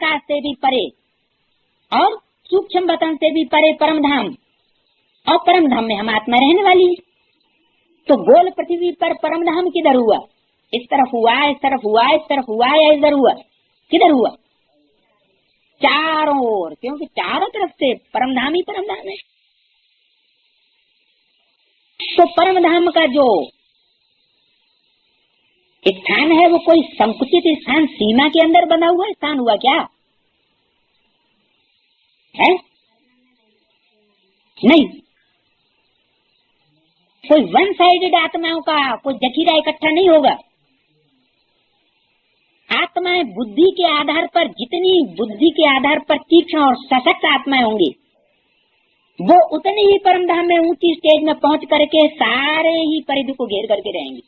आकाश से भी परे और सूक्ष्म वतन से भी परे परम धाम, और परम धाम में हम आत्मा रहने वाली है। तो गोल पृथ्वी पर परम धाम किधर हुआ? इस तरफ हुआ, इस तरफ हुआ, इस तरफ हुआ, या इधर हुआ? किधर हुआ? चारों ओर, क्योंकि चारों तरफ से परम धाम ही परम धाम है। तो परम धाम का जो स्थान है वो कोई संकुचित स्थान, सीमा के अंदर बना हुआ स्थान हुआ क्या है? नहीं, कोई वन साइडेड आत्माओं का कोई जखीरा इकट्ठा नहीं होगा। आत्माएं बुद्धि के आधार पर, जितनी बुद्धि के आधार पर तीक्ष्ण और सशक्त आत्माएं होंगी, वो उतनी ही परम धाम में ऊंची स्टेज में पहुंच करके सारे ही परिधि को घेर करके रहेंगी।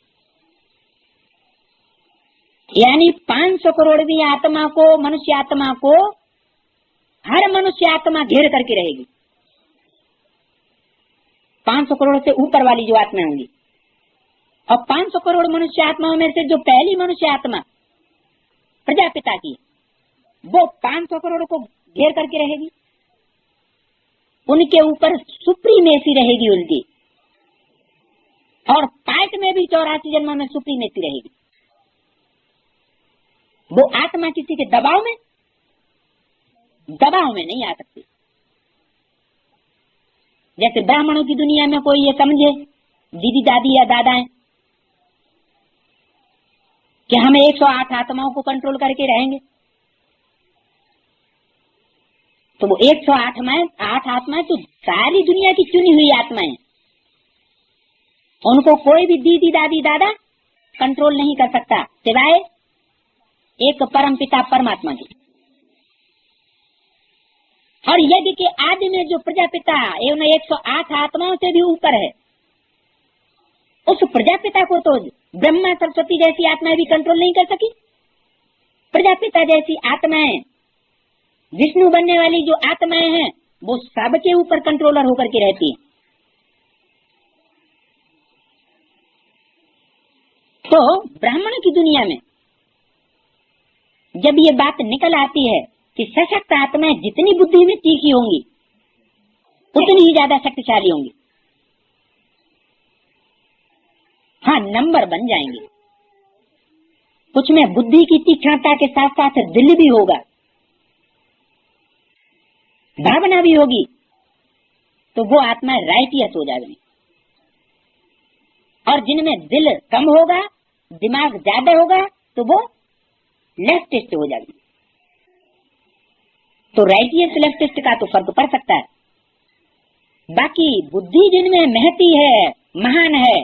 यानी 500 करोड़वीं आत्मा को, मनुष्य आत्मा को, हर मनुष्य आत्मा घेर करके रहेगी। 500 करोड़ से ऊपर वाली जो आत्मा होंगी, और 500 करोड़ मनुष्य आत्माओं में से जो पहली मनुष्य आत्मा प्रजापिता की, वो 500 करोड़ को घेर करके रहेगी। उनके ऊपर सुप्रीमेसी रहेगी उनकी, और पाठ में भी 84 जन्मों में सुप्रीमेसी रहेगी। वो आत्मा किसी के दबाव में नहीं आ सकती। जैसे ब्राह्मणों की दुनिया में कोई ये समझे, दीदी दादी या दादाएं, कि हमें 108 आत्माओं को कंट्रोल करके रहेंगे, तो वो 108 आत्माएं तो सारी दुनिया की चुनी हुई आत्माएं, उनको कोई भी दीदी दादी दादा कंट्रोल नहीं कर सकता सिवाय एक परम पिता परमात्मा की। और यज्ञ के आदि में जो प्रजापिता एवं 108 आत्माओं से भी ऊपर है, उस प्रजापिता को तो ब्रह्मा सरस्वती जैसी आत्माएं भी कंट्रोल नहीं कर सकी। प्रजापिता जैसी आत्माएं, विष्णु बनने वाली जो आत्माएं हैं, वो सबके ऊपर कंट्रोलर होकर के रहती है। तो ब्राह्मण की दुनिया में जब ये बात निकल आती है कि सशक्त आत्माएं जितनी बुद्धि में तीखी होंगी, उतनी ही ज्यादा शक्तिशाली होंगी। हाँ, नंबर बन जाएंगे। कुछ में बुद्धि की तीक्ष्णता के साथ साथ दिल भी होगा, भावना भी होगी, तो वो आत्माएं राइटियस हो जाएंगी। और जिनमें दिल कम होगा, दिमाग ज्यादा होगा, तो वो लेफ्टिस्ट हो जाएगी। तो राइटियस लेफ्टिस्ट का तो फर्क पड़ सकता है। बाकी बुद्धि जिनमें महती है, महान है,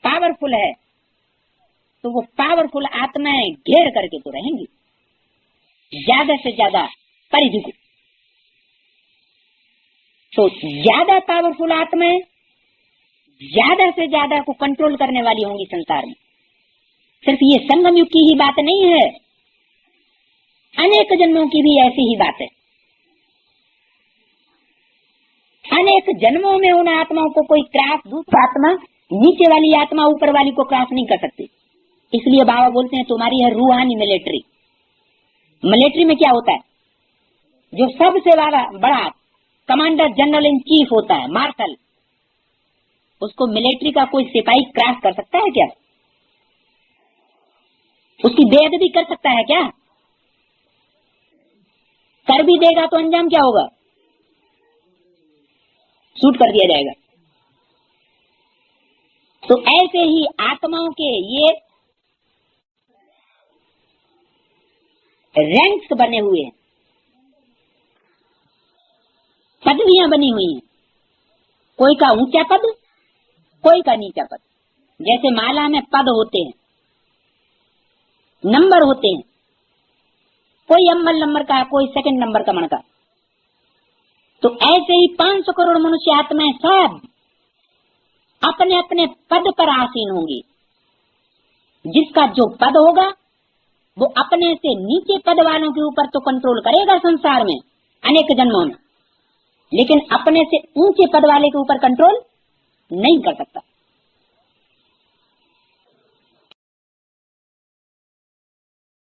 पावरफुल है, तो वो पावरफुल आत्माएं घेर करके तो रहेंगी ज्यादा से ज्यादा परिधि को। तो ज्यादा पावरफुल आत्माएं ज्यादा से ज्यादा को कंट्रोल करने वाली होंगी संसार में। सिर्फ ये संगम युग की ही बात नहीं है, अनेक जन्मों की भी ऐसी ही बात है। अनेक जन्मों में उन आत्माओं को कोई क्रॉस, दूसरा आत्मा नीचे वाली आत्मा ऊपर वाली को क्रॉस नहीं कर सकती। इसलिए बाबा बोलते हैं तुम्हारी है रूहानी मिलिट्री। मिलिट्री में क्या होता है? जो सबसे बड़ा कमांडर जनरल इन चीफ होता है, मार्शल, उसको मिलिट्री का कोई सिपाही क्रॉस कर सकता है क्या? उसकी बेअदबी कर सकता है क्या? कर भी देगा तो अंजाम क्या होगा? शूट कर दिया जाएगा। तो ऐसे ही आत्माओं के ये रैंक्स बने हुए हैं, पदवियां बनी हुई हैं। कोई का ऊंचा पद, कोई का नीचा पद। जैसे माला में पद होते हैं, नंबर होते हैं, कोई अव्वल नंबर का, कोई सेकंड नंबर का मणका। तो ऐसे ही 500 करोड़ मनुष्य आत्माएं सब अपने अपने पद पर आसीन होंगी। जिसका जो पद होगा वो अपने से नीचे पद वालों के ऊपर तो कंट्रोल करेगा संसार में अनेक जन्मों में, लेकिन अपने से ऊंचे पद वाले के ऊपर कंट्रोल नहीं कर सकता।